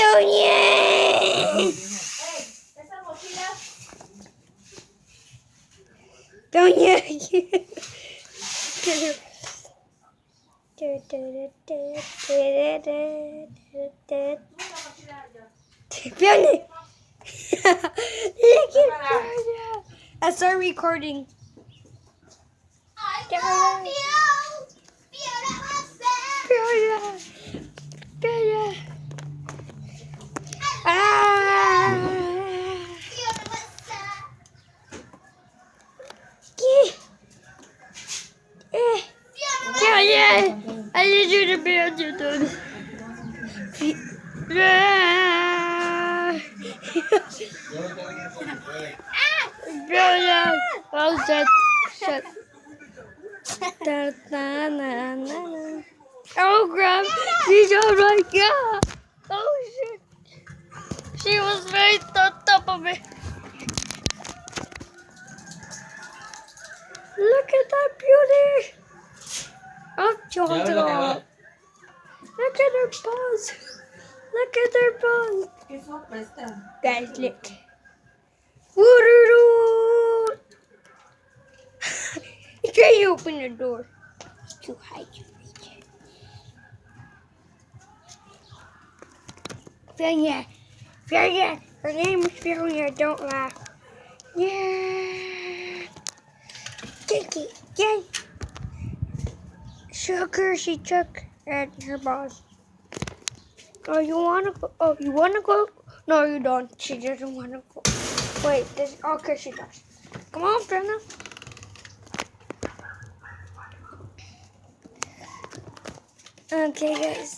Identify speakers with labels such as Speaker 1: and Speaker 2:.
Speaker 1: Fiona! Fiona! Fiona! Look at Fiona! I start recording. Fiona! Fiona! Ah! Fiona! I need you to be on YouTube. Fiona! Oh, shut. Oh, crap. She's on my god. Oh, shit. She was right on top of me. Look at that beauty. Oh, chocolate. Look at her paws. Look at her paws. Guys, look. Woo-doo-doo. Can you open the door? It's too high to reach it. Fiona. Fiona. Her name is Fiona. Don't laugh. Yeah. Take it. Yay. Sugar she took at her boss. Oh, you wanna go? Oh, you wanna go? No, you don't. She doesn't wanna go. Wait, okay, she does. Come on, Fiona. Okay, guys.